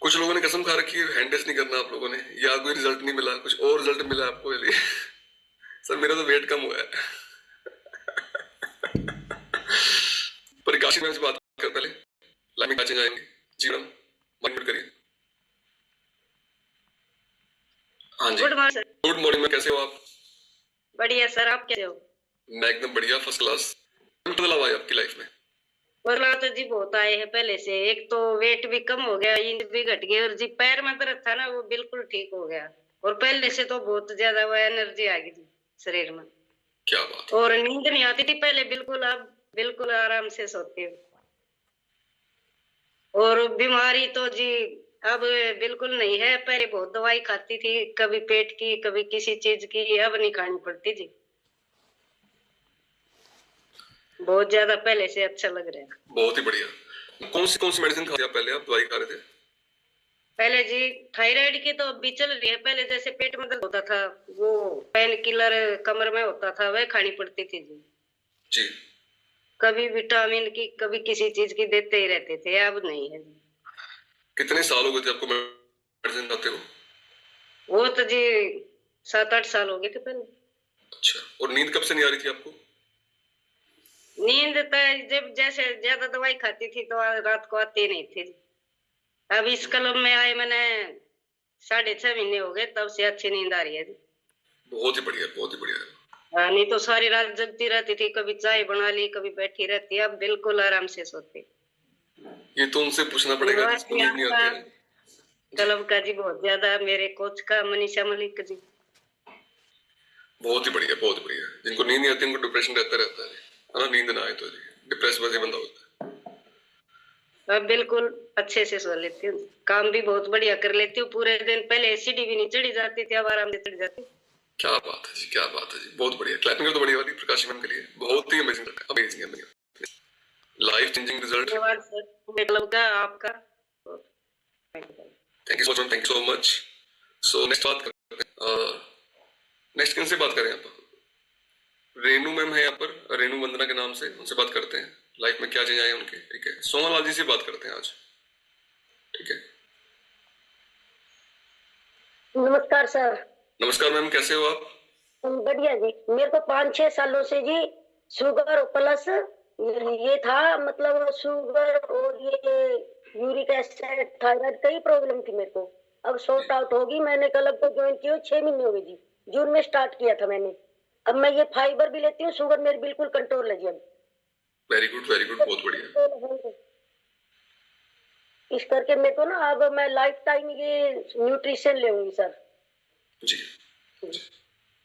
कुछ लोगों ने कसम खा रखी है हैंड रेस नहीं करना आप लोगों ने, या कोई रिजल्ट नहीं मिला, कुछ और रिजल्ट मिला आपको लिए सर मेरा तो वेट कम हुआ है पर काशी में बात कर पहले लाइफ में क्या चेंज आएंगे जीवन मन करिए। हाँ जी, गुड मॉर्निंग में कैसे हो आप? बढ़िया सर, आप कैसे हो? मैं एकदम बढ़िया, फर्स्ट क्लास। बदलाव आया आपकी लाइफ में? बदलाव तो जी बहुत आए हैं पहले से। एक तो वेट भी कम हो गया, नींद भी घट गई और जी पैर में दर्द था ना वो बिल्कुल ठीक हो गया। और पहले से तो बहुत ज्यादा वो एनर्जी आ गई थी शरीर में। क्या बात। और नींद नहीं आती थी पहले बिल्कुल, अब बिल्कुल आराम से सोती हूँ। और बीमारी तो जी अब बिल्कुल नहीं है, पहले बहुत दवाई खाती थी, कभी पेट की कभी किसी चीज की, अब नहीं खानी पड़ती जी। बहुत ज्यादा पहले से अच्छा लग रहा है। बहुत ही बढ़िया। कौन सी मेडिसिन खाते आप? पहले आप दवाई खा रहे थे? पहले जी थायराइड की तो अभी चल रही है, पहले जैसे पेट में दर्द होता था वो पेन किलर कमर में होता था वह खानी पड़ती थी जी। जी। कभी विटामिन की कभी किसी चीज की देते ही रहते थे, अब नहीं है जी। कितने साल हो गए थे आपको मेडिसिन खाते हो? वो तो जी 7-8 साल हो गए थे पहले। अच्छा, और नींद कब से नहीं आ रही थी आपको? नींद तो जब जैसे ज्यादा दवाई खाती थी तो रात को आती नहीं थी। अब इस कलम में आए मैंने 6.5 महीने हो गए, तब से अच्छी नींद आ रही है। बहुत ही बढ़िया, बहुत ही बढ़िया। नहीं तो सारी रात जगती रहती थी, कभी चाय बना ली कभी बैठी रहती, अब बिल्कुल आराम से सोती। ये तो उनसे पूछना पड़ेगा जिसको नींद नहीं आती है। क्लब का जी बहुत ज्यादा, मेरे कोच का मनीषा मलिक जी। बहुत ही बढ़िया, बहुत ही बढ़िया। जिनको नींद नहीं आती उनको डिप्रेशन रहता है ना, नींद ना आए तो जी डिप्रेस वैसे बंदा होता है। अब बिल्कुल अच्छे से सो लेती हूँ, काम भी बहुत बढ़िया कर लेती हूँ पूरे दिन। पहले एसिडी भी नहीं चढ़ी जाती थी, अब आराम से चढ़ जाती। क्या बात है जी, क्या बात है जी, बहुत बढ़िया। क्लैपिंग कर तो बढ़िया वाली प्रकाश मैम के लिए, बहुत ही amazing, amazing amazing, life changing result. धन्यवाद सर, क्लब का आपका thank you so much, thank you so much. So next बात करते हैं, नेक्स्ट किन से बात करें आप? रेनू मैम है यहाँ पर, रेनू वंदना के नाम से, उनसे बात करते हैं लाइफ में क्या चेंज आए उनके, ठीक है। सोमलाल जी से बात करते हैं आज, ठीक है। नमस्कार सर। नमस्कार मैम, कैसे हो आप? बढ़िया जी। मेरे को 5-6 सालों से जी शुगर प्लस ये था, मतलब शुगर और ये यूरिक एसिड थायराइड कई प्रॉब्लम थी मेरे को। अब सॉर्ट आउट होगी। मैंने क्लब को ज्वाइन किया 6 महीने हो गए जी, जून में स्टार्ट किया था मैंने। अब मैं ये फाइबर भी लेती हूँ, शुगर मेरी बिल्कुल कंट्रोल है जी अब। वेरी गुड, वेरी गुड, बहुत बढ़िया। इस करके मेरे को ना अब मैं लाइफ टाइम ये न्यूट्रिशन लेंगी सर जी।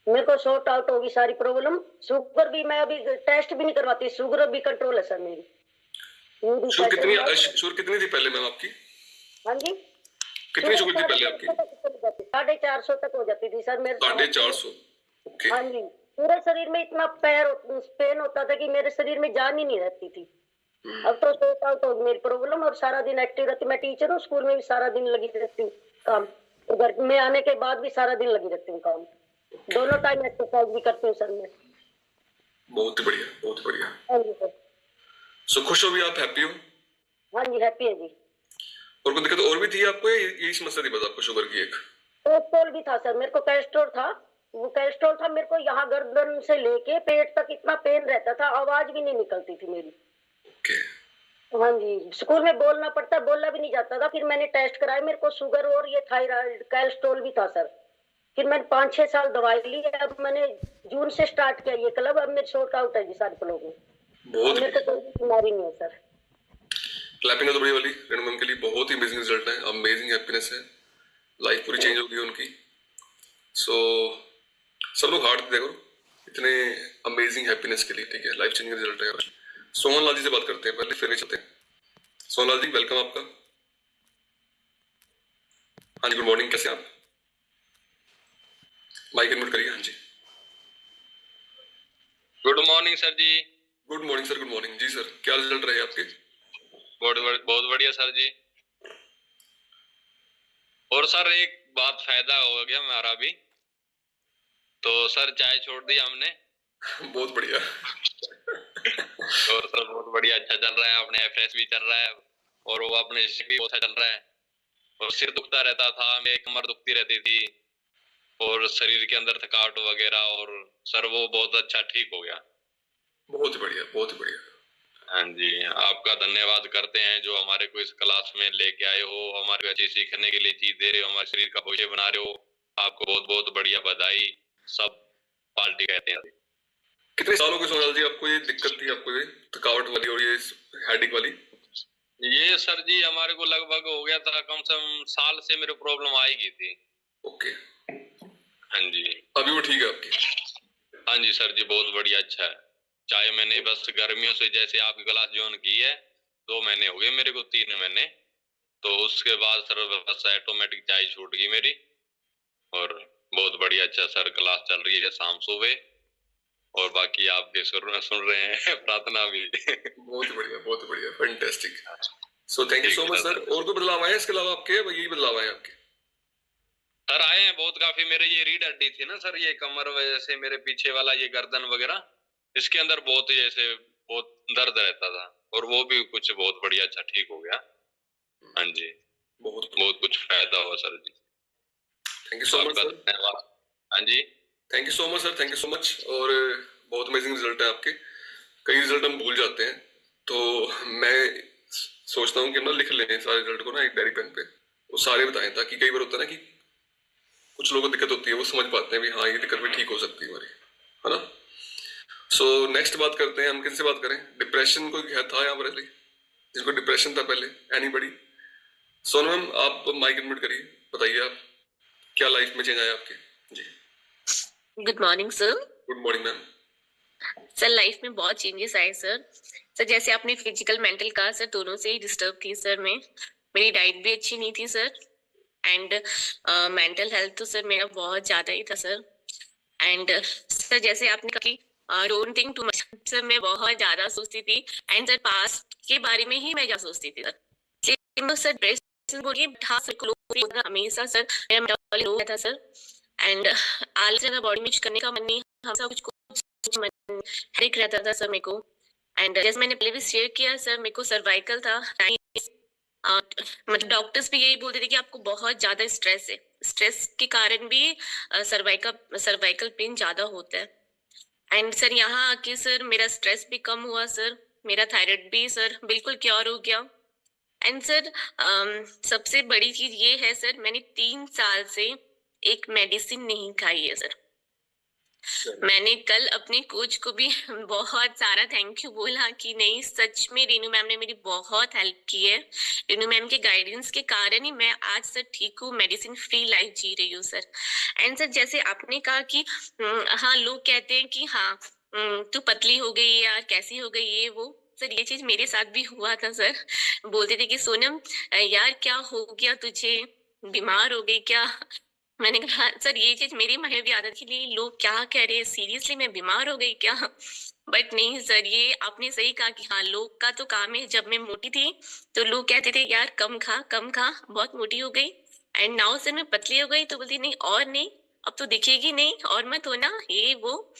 मेरे को सॉर्ट आउट होगी सारी प्रॉब्लम। शुगर भी मैं अभी टेस्ट भी नहीं करवाती, शुगर भी कंट्रोल है सर मेरी। यूरिक शुगर कितनी एसिड। शुगर कितनी थी पहले मैम आपकी? हाँ जी, कितनी शुगर थी पहले आपकी? 450 तक हो जाती थी सर मेरे। 450? ओके। हाँ जी, पूरे शरीर में इतना पेन होता था कि मेरे शरीर में जान ही नहीं रहती थी। अब तो सॉर्ट आउट हो गई मेरी प्रॉब्लम और सारा दिन एक्टिव रहती। मैं टीचर हूँ, स्कूल में भी सारा दिन लगी रहती हूँ काम, तो घर में आने के बाद भी सारा दिन लगी रहती हूँ काम। दोनों टाइम एक्सरसाइज भी करती हूँ सर मैं। बहुत बढ़िया, बहुत बढ़िया। हाँ जी सर। सो खुश हो भी आप, हैप्पी हो? हाँ जी, हैप्पी है जी। और कोई दिक्कत और भी थी आपको, यही समस्या थी बस आपको शुगर की एक? कोलेस्ट्रॉल भी था सर, मेरे को कोलेस्ट्रॉल था। वो कोलेस्ट्रॉल था मेरे को, यहाँ गर्दन से लेके पेट तक इतना पेन रहता था, आवाज भी नहीं निकलती थी मेरी। ओके। हाँ जी, स्कूल में बोलना पड़ता, बोला भी नहीं जाता था। फिर मैंने टेस्ट कराया, मेरे को शुगर और ये थायराइड कोलेस्ट्रॉल भी था सर। फिर मैंने 5-6 साल दवाई ली। अब मैंने जून से स्टार्ट किया ये क्लब। अब मेरे शॉर्ट आउट है जी सारे क्लब में। बहुत मेरे को कोई बीमारी नहीं है सर। क्लैपिंग है तो बड़ी वाली रेणु मैम के लिए। बहुत ही अमेजिंग रिजल्ट है, अमेजिंग हैप्पीनेस है, लाइफ पूरी चेंज होगी उनकी। सो सब लोग हार्ट दे करो इतने अमेजिंग हैप्पीनेस के लिए, ठीक है? लाइफ चेंजिंग रिजल्ट है। सोहनलाल जी से बात करते हैं पहले, फिर चलते हैं। सोहनलाल जी वेलकम आपका। हाँ जी, गुड मॉर्निंग, कैसे आप? माइक अनम्यूट करिए। हाँ जी, गुड मॉर्निंग सर जी। Good morning sir, good morning जी सर। क्या रिजल्ट रहे आपके? बहुत बढ़िया सर जी। और सर एक बात फायदा हो गया हमारा भी, तो सर चाय छोड़ दी हमने। बहुत बढ़िया। और सर बहुत बढ़िया, अच्छा चल रहा है, अपने एफएस भी चल रहा है और वो अपने भी बहुत अच्छा चल रहा है। और सिर दुखता रहता था, मेरी कमर दुखती रहती थी और शरीर के अंदर थकावट वगैरह, और सर वो बहुत अच्छा ठीक हो गया। बहुत ही बढ़िया, बहुत ही बढ़िया। हाँ जी, आपका धन्यवाद करते हैं जो हमारे को इस क्लास में लेके आए हो, हमारे अच्छी सीखने के लिए चीज दे रहे हो, हमारे शरीर का भविष्य बना रहे हो। आपको बहुत बहुत बढ़िया बधाई, सब पार्टी कहते हैं। कितने सालों की सोनाल जी आपको ये दिक्कत थी, आपको ये थकावट वाली और ये हेडेक वाली? ये सर जी हमारे को लगभग हो गया था, कम से कम साल से मेरे प्रॉब्लम आएगी थी। ओके। हाँ जी, अभी वो ठीक है आपकी? हाँ जी सर जी, बहुत बढ़िया, अच्छा है। चाहे मैंने बस गर्मियों से जैसे आपकी क्लास ज्वाइन की है, 2 महीने हो गए मेरे को, 3 महीने, तो उसके बाद सर बस ऑटोमेटिक चाय छूट गई मेरी। और बहुत बढ़िया, अच्छा सर क्लास चल रही है शाम सुबह, और बाकी आप भी सुन रहे हैं प्रार्थना भी। बहुत बढ़िया, बहुत बढ़िया, fantastic. So thank you so much sir. और कोई बदलाव आए इसके अलावा आपके, यही बदलाव आए आपके? सर आए हैं बहुत, काफी। मेरे ये रीढ़ हड्डी थी ना सर, ये कमर वजह से मेरे पीछे वाला ये गर्दन वगैरह, इसके अंदर बहुत ही ऐसे बहुत दर्द रहता था, और वो भी कुछ बहुत बढ़िया अच्छा ठीक हो गया। हाँ जी, बहुत कुछ फायदा हुआ सर जी। Thank you so much sir. धन्यवाद। हाँ जी, thank you so much sir, thank you so much. और बहुत अमेजिंग रिजल्ट है आपके। कई रिजल्ट हम भूल जाते हैं, तो मैं सोचता हूँ कि हम ना लिख लें सारे रिजल्ट को ना एक डायरी पेन पे, वो सारे बताएं, ताकि कई बार होता है ना कि कुछ लोगों को दिक्कत होती है, वो समझ पाते हैं भी हाँ ये दिक्कत भी ठीक हो सकती है हमारी, है ना? सो नेक्स्ट बात करते हैं, हम किससे बात करें? डिप्रेशन कोई था यहाँ पर जिसको डिप्रेशन था पहले? एनीबडी? सोनम मैम आप माइक अनम्यूट करिए, बताइए आप क्या लाइफ में चेंज आया आपके? जी good morning sir. Good morning ma'am. Sir life में बहुत चेंजेस आए सर। सर जैसे आपने फिजिकल मेंटल कहा सर, दोनों से ही डिस्टर्ब थी सर मैं। मेरी डाइट भी अच्छी नहीं थी सर, एंड मेंटल हेल्थ तो सर मेरा बहुत ज्यादा ही था सर। एंड सर जैसे आपने कहा कि don't think too much, sir मैं बहुत ज्यादा सोचती थी, एंड सर पास्ट के बारे में ही मैं ज्यादा सोचती थी सर। लेकिन सर डिप्रेशन बोलिए, हाँ सर हमेशा सर मेरा मेंटल लो था सर, एंड आलस ज्यादा बॉडी में कुछ करने का मन नहीं, हमेशा कुछ मन हेडेक रहता था सर मेरे को। एंड जैसे मैंने पहले भी शेयर किया सर, मेरे को सर्वाइकल था। मतलब डॉक्टर्स भी यही बोलते थे कि आपको बहुत ज्यादा स्ट्रेस है, स्ट्रेस के कारण भी सर्वाइकल पेन ज्यादा होता है। एंड सर यहाँ आके सर मेरा स्ट्रेस भी कम हुआ सर, मेरा थायराइड भी सर बिल्कुल क्योर हो गया। एंड सर सबसे बड़ी चीज ये है सर, मैंने 3 साल से एक मेडिसिन नहीं खाई है सर। मैंने कल अपने कोच को भी बहुत सारा थैंक यू बोला कि नहीं सच में रेनू मैम ने मेरी बहुत हेल्प की है। रेनू मैम के गाइडेंस के कारण ही मैं आज सर ठीक हूँ, मेडिसिन फ्री लाइफ जी रही हूँ सर। एंड सर जैसे आपने कहा कि हाँ लोग कहते हैं कि हाँ तू पतली हो गई यार, कैसी हो गई ये वो, सर ये चीज मेरे साथ भी हुआ था सर। बोलते थे कि सोनम यार क्या हो गया तुझे, बीमार हो गई क्या? मैंने कहा सर ये चीज मेरी मन में भी आदत थी, नहीं लोग क्या कह रहे हैं, सीरियसली मैं बीमार हो गई क्या? बट नहीं सर, ये आपने सही कहा कि हाँ लोग का तो काम है। जब मैं मोटी थी तो लोग कहते थे यार कम खा कम खा, बहुत मोटी हो गई। एंड नाउ सर मैं पतली हो गई तो बोलती नहीं और नहीं, अब तो दिखेगी नहीं और मत होना ये वो।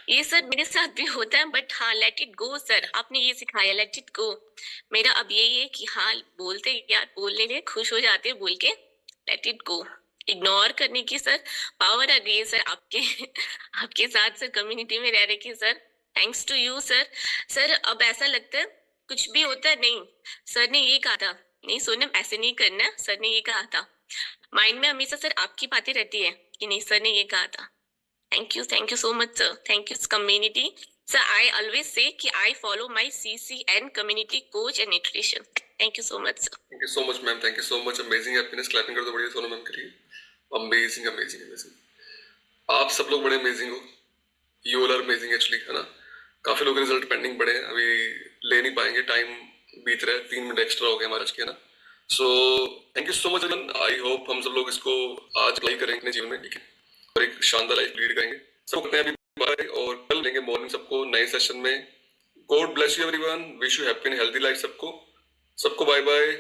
ये सर मेरे साथ भी होता है, बट हाँ लेट इट गो सर, आपने ये सिखाया लेट इट गो। मेरा अब यही है कि हाँ बोलते यार बोलने लिए खुश हो जाते हैं बोल के, लेट इट गो। इग्नोर करने की सर पावर आ गई है सर आपके आपके साथ सर कम्युनिटी में रह रहे की sir, thanks to you sir. Sir अब ऐसा लगता है कुछ भी होता है, नहीं सर ने ये कहा था, नहीं सोनम ऐसे नहीं करना, सर ने ये कहा था। माइंड में हमेशा सर आपकी बातें रहती है कि नहीं सर ने ये कहा था। Thank you so much sir, thank you community sir. I always say कि I follow my CCN community coach and nutrition. Thank you so much sir. Thank you so much ma'am, thank you so much. Amazing happiness, clapping कर दो बढ़िया सोनम मैम के लिए। अमेजिंग अमेजिंग अमेजिंग, आप सब लोग बड़े अमेजिंग हो, you all are amazing actually, है ना। काफी लोग रिजल्ट पेंडिंग पड़े हैं, अभी ले नहीं पाएंगे, टाइम बीत रहा है, 3 मिनट एक्स्ट्रा हो गया हमारा आज के, है ना। So thank you so much everyone, I hope हम सब लोग इसको आज अप्लाई करेंगे अपने जीवन में, ठीक है, और एक शानदार लाइफ लीड करेंगे। सब करते हैं अभी बाय, और कल लेंगे मॉर्निंग सबको नए सेशन में। God bless you everyone, wish you happy and healthy life सबको, सबको बाय बाय।